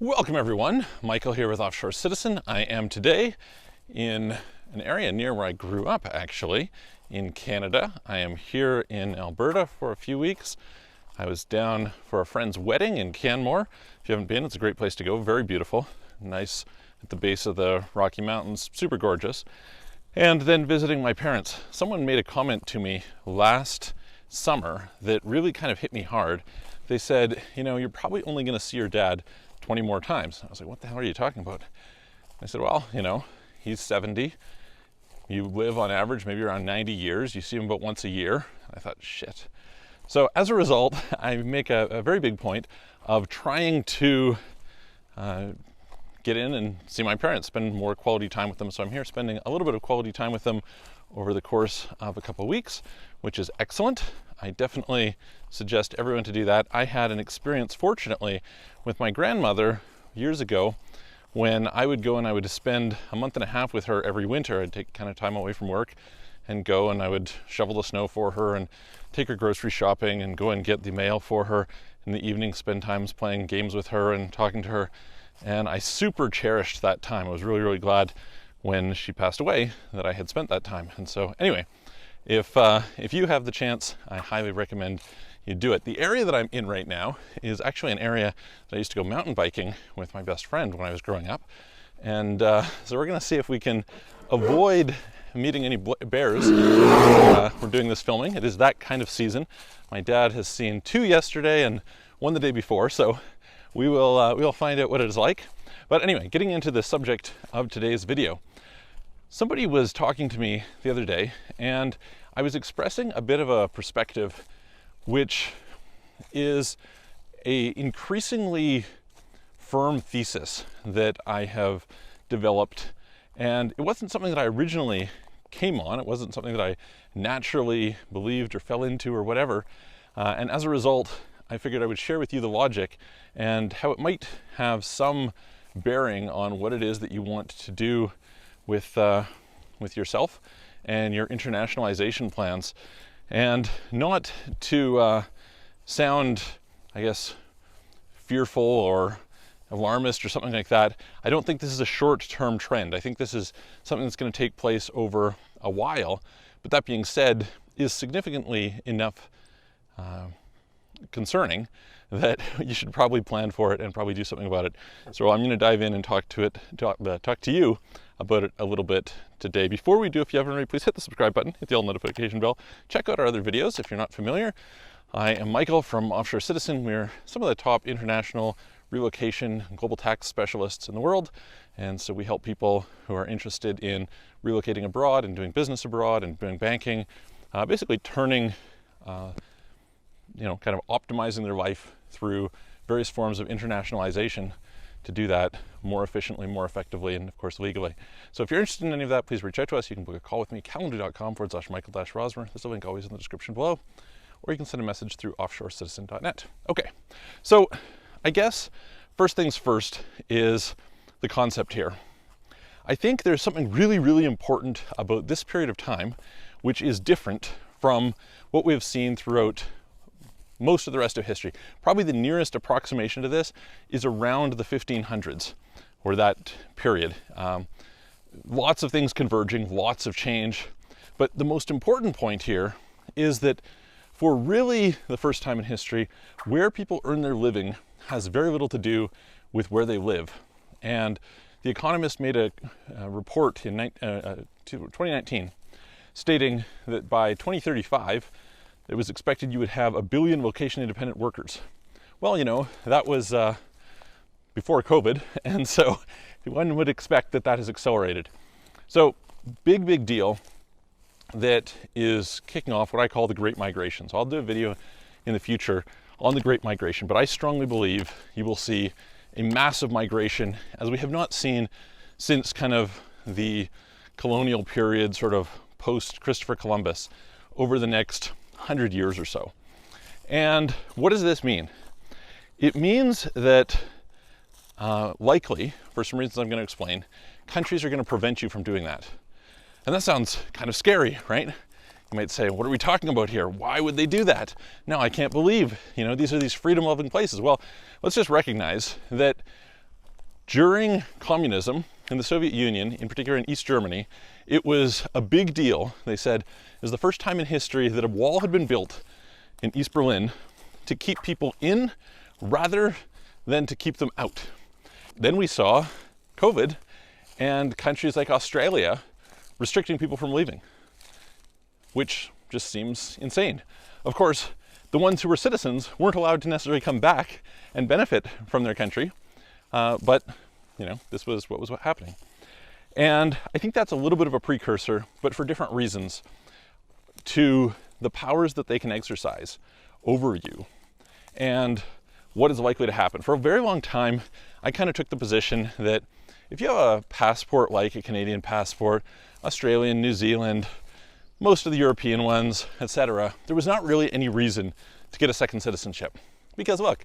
Welcome everyone, Michael here with Offshore Citizen. I am today in an area near where I grew up actually, in Canada. I am here in Alberta for a few weeks. I was down for a friend's wedding in Canmore. If you haven't been, it's a great place to go, very beautiful, nice at the base of the Rocky Mountains, super gorgeous. And then visiting my parents. Someone made a comment to me last summer that really kind of hit me hard. They said, you know, you're probably only going to see your dad 20 more times. I was like, what the hell are you talking about? I said, well, you know, he's 70. You live on average maybe around 90 years. You see him about once a year. I thought, shit. So as a result, I make a very big point of trying to get in and see my parents, spend more quality time with them. So I'm here spending a little bit of quality time with them over the course of a couple of weeks, which is excellent. I definitely suggest everyone to do that. I had an experience, fortunately, with my grandmother years ago when I would go and I would spend a month and a half with her every winter. I'd take kind of time away from work and go and I would shovel the snow for her and take her grocery shopping and go and get the mail for her. In the evening, spend times playing games with her and talking to her. And I super cherished that time. I was really, really glad when she passed away that I had spent that time. And so anyway, if you have the chance, I highly recommend you do it. The area that I'm in right now is actually an area that I used to go mountain biking with my best friend when I was growing up. And so we're gonna see if we can avoid meeting any bears. We're doing this filming. It is that kind of season. My dad has seen 2 yesterday and 1 the day before, so we'll find out what it is like. But anyway, getting into the subject of today's video. Somebody was talking to me the other day and I was expressing a bit of a perspective which is a increasingly firm thesis that I have developed. And it wasn't something that I originally came on. It wasn't something that I naturally believed or fell into or whatever. And as a result, I figured I would share with you the logic and how it might have some bearing on what it is that you want to do with yourself and your internationalization plans. And not to sound, I guess, fearful or alarmist or something like that. I don't think this is a short-term trend. I think this is something that's going to take place over a while. But that being said, is significantly enough concerning that you should probably plan for it and probably do something about it. So I'm going to dive in and talk to you about it a little bit today. Before we do, if you haven't already, please hit the subscribe button, hit the all notification bell. Check out our other videos if you're not familiar. I am Michael from Offshore Citizen. We're some of the top international relocation and global tax specialists in the world. And so we help people who are interested in relocating abroad and doing business abroad and doing banking, basically turning, kind of optimizing their life through various forms of internationalization to do that more efficiently, more effectively, and of course legally. So if you're interested in any of that, please reach out to us. You can book a call with me, calendar.com/Michael-Rosmer. There's a link always in the description below, or you can send a message through offshorecitizen.net. Okay, so I guess first things first is the concept here. I think there's something really, really important about this period of time, which is different from what we have seen throughout most of the rest of history. Probably the nearest approximation to this is around the 1500s, or that period. Lots of things converging, lots of change. But the most important point here is that for really the first time in history, where people earn their living has very little to do with where they live. And The Economist made a report in 2019 stating that by 2035, it was expected you would have 1 billion location-independent workers. Well, you know, that was before COVID, and so one would expect that that has accelerated. So, big deal that is kicking off what I call the Great Migration. So I'll do a video in the future on the Great Migration, but I strongly believe you will see a massive migration as we have not seen since kind of the colonial period, sort of post-Christopher Columbus, over the next 100 years or so. And what does this mean? It means that likely, for some reasons I'm going to explain, countries are going to prevent you from doing that. And that sounds kind of scary, right? You might say, what are we talking about here? Why would they do that? No, I can't believe, these are these freedom-loving places. Well, let's just recognize that During communism in the Soviet Union, in particular in East Germany, it was a big deal. They said it was the first time in history that a wall had been built in East Berlin to keep people in rather than to keep them out. Then we saw COVID and countries like Australia restricting people from leaving, which just seems insane. Of course, the ones who were citizens weren't allowed to necessarily come back and benefit from their country, but this was what was happening. And I think that's a little bit of a precursor, but for different reasons, to the powers that they can exercise over you and what is likely to happen. For a very long time, I kind of took the position that if you have a passport like a Canadian passport, Australian, New Zealand, most of the European ones, etc., there was not really any reason to get a second citizenship. Because look,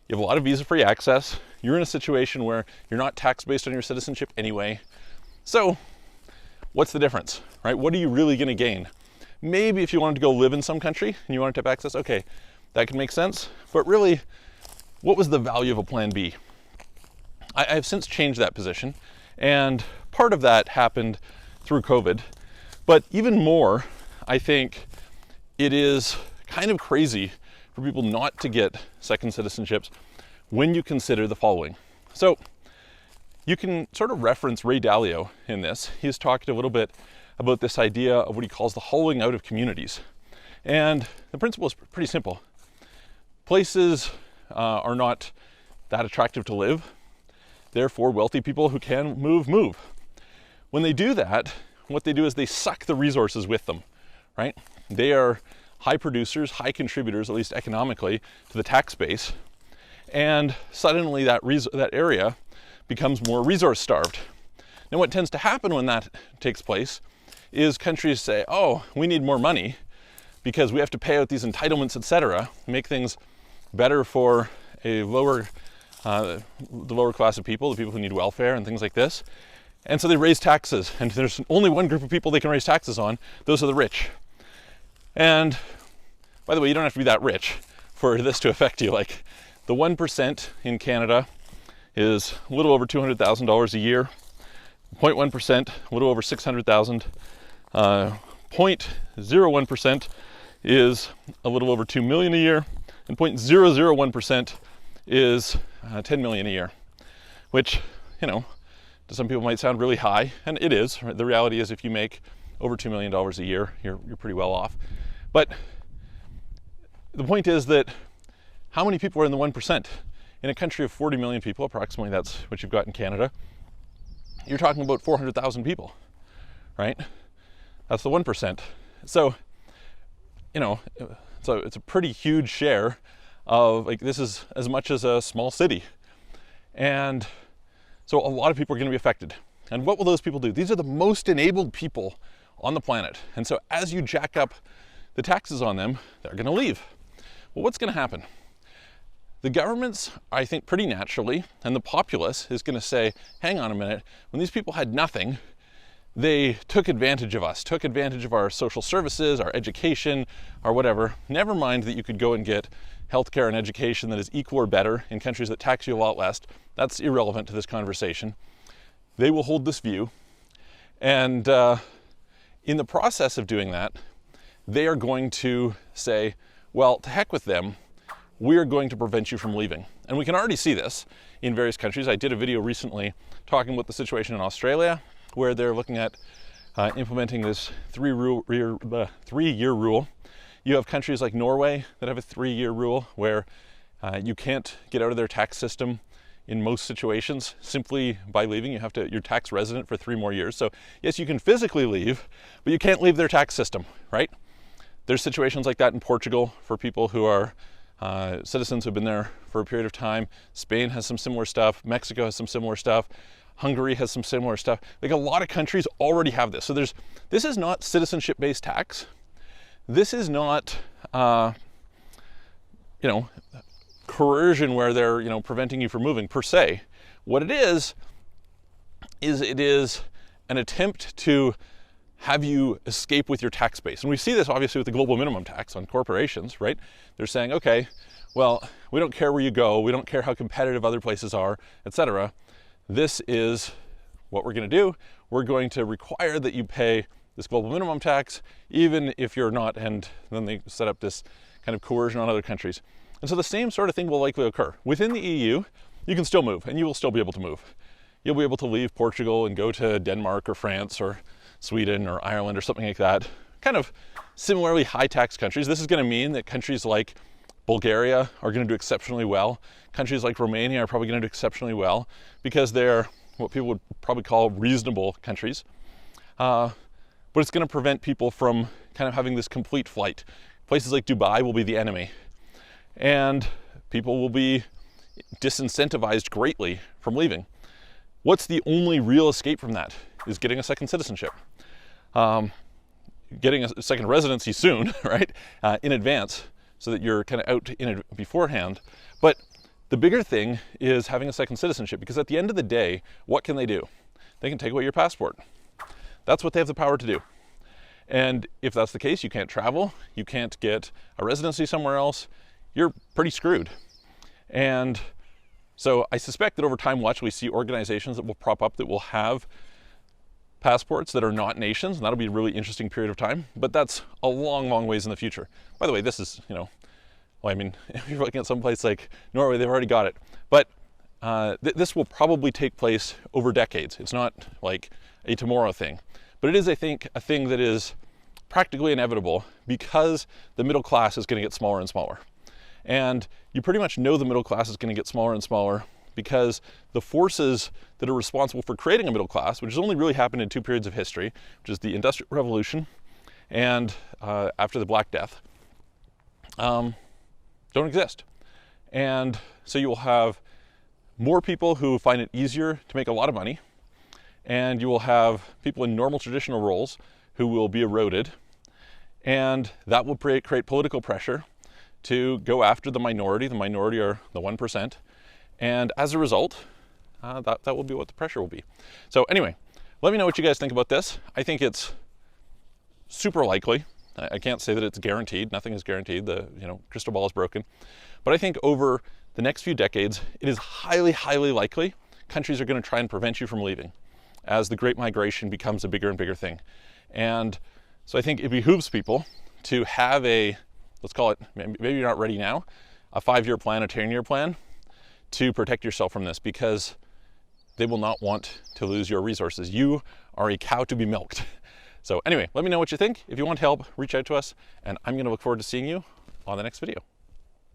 you have a lot of visa-free access, you're in a situation where you're not taxed based on your citizenship anyway, so what's the difference, right? What are you really going to gain? Maybe if you wanted to go live in some country and you wanted to have access, okay, that can make sense, but really, what was the value of a plan B? I have since changed that position, and part of that happened through COVID, but even more, I think it is kind of crazy for people not to get second citizenships when you consider the following. So you can sort of reference Ray Dalio in this. He's talked a little bit about this idea of what he calls the hollowing out of communities. And the principle is pretty simple. Places are not that attractive to live. Therefore, wealthy people who can move. When they do that, what they do is they suck the resources with them, right? They are high producers, high contributors, at least economically, to the tax base. And suddenly that area becomes more resource starved. Now what tends to happen when that takes place is countries say, oh, we need more money because we have to pay out these entitlements, etc., make things better for the lower class of people, the people who need welfare and things like this. And so they raise taxes, and there's only one group of people they can raise taxes on. Those are the rich. And by the way, you don't have to be that rich for this to affect you. Like the 1% in Canada is a little over $200,000 a year. 0.1%, a little over $600,000. 0.01% is a little over $2 million a year, and 0.001% is $10 million a year, which, to some people might sound really high, and it is. The reality is if you make over $2 million a year, you're pretty well off. But the point is that how many people are in the 1%? In a country of 40 million people, approximately that's what you've got in Canada, you're talking about 400,000 people, right? That's the 1%. So, so it's a pretty huge share of, this is as much as a small city. And so a lot of people are going to be affected. And what will those people do? These are the most enabled people on the planet. And so as you jack up the taxes on them, they're going to leave. Well, what's going to happen? The governments, I think pretty naturally, and the populace is going to say, hang on a minute, when these people had nothing, they took advantage of us, took advantage of our social services, our education, our whatever. Never mind that you could go and get healthcare and education that is equal or better in countries that tax you a lot less. That's irrelevant to this conversation. They will hold this view. And in the process of doing that, they are going to say, well, to heck with them. We're going to prevent you from leaving. And we can already see this in various countries. I did a video recently talking about the situation in Australia, where they're looking at implementing this three-year rule. You have countries like Norway that have a 3-year rule where you can't get out of their tax system in most situations simply by leaving. You're tax resident for 3 more years. So yes, you can physically leave, but you can't leave their tax system, right? There's situations like that in Portugal for people who are citizens who've been there for a period of time. Spain has some similar stuff. Mexico has some similar stuff. Hungary has some similar stuff. Like a lot of countries already have this. So this is not citizenship-based tax. This is not, coercion where they're, preventing you from moving per se. What it is it is an attempt to have you escape with your tax base. And we see this obviously with the global minimum tax on corporations, right? They're saying, okay, well, we don't care where you go, we don't care how competitive other places are, etc. this is what we're going to do. We're going to require that you pay this global minimum tax, even if you're not, and then they set up this kind of coercion on other countries. And so the same sort of thing will likely occur. Within the EU, you can still move, and you will still be able to move. You'll be able to leave Portugal and go to Denmark or France or Sweden or Ireland or something like that. Kind of similarly high tax countries. This is going to mean that countries like Bulgaria are going to do exceptionally well. Countries like Romania are probably going to do exceptionally well because they're what people would probably call reasonable countries. But it's going to prevent people from kind of having this complete flight. Places like Dubai will be the enemy. And people will be disincentivized greatly from leaving. What's the only real escape from that? Is getting a second citizenship. Getting a second residency soon, right? In advance, so that you're kind of out in it beforehand. But the bigger thing is having a second citizenship, because at the end of the day, what can they do? They can take away your passport. That's what they have the power to do. And if that's the case, you can't travel, you can't get a residency somewhere else, you're pretty screwed. And so I suspect that over time we'll actually see organizations that will prop up that will have passports that are not nations, and that'll be a really interesting period of time, but that's a long, long ways in the future. By the way, this is, well, I mean, if you're looking at some place like Norway, they've already got it. But this will probably take place over decades. It's not like a tomorrow thing. But it is, I think, a thing that is practically inevitable because the middle class is going to get smaller and smaller. And you pretty much know the middle class is going to get smaller and smaller because the forces that are responsible for creating a middle class, which has only really happened in two periods of history, which is the Industrial Revolution and after the Black Death, don't exist. And so you will have more people who find it easier to make a lot of money, and you will have people in normal traditional roles who will be eroded, and that will create political pressure to go after the minority. The minority are the 1%, and as a result, that will be what the pressure will be. So anyway, let me know what you guys think about this. I think it's super likely. I can't say that it's guaranteed. Nothing is guaranteed. The crystal ball is broken. But I think over the next few decades, it is highly, highly likely countries are going to try and prevent you from leaving as the Great Migration becomes a bigger and bigger thing. And so I think it behooves people to have a, let's call it, maybe you're not ready now, a 5-year plan, a 10-year plan to protect yourself from this, because they will not want to lose your resources. You are a cow to be milked. So anyway, let me know what you think. If you want help, reach out to us, and I'm going to look forward to seeing you on the next video.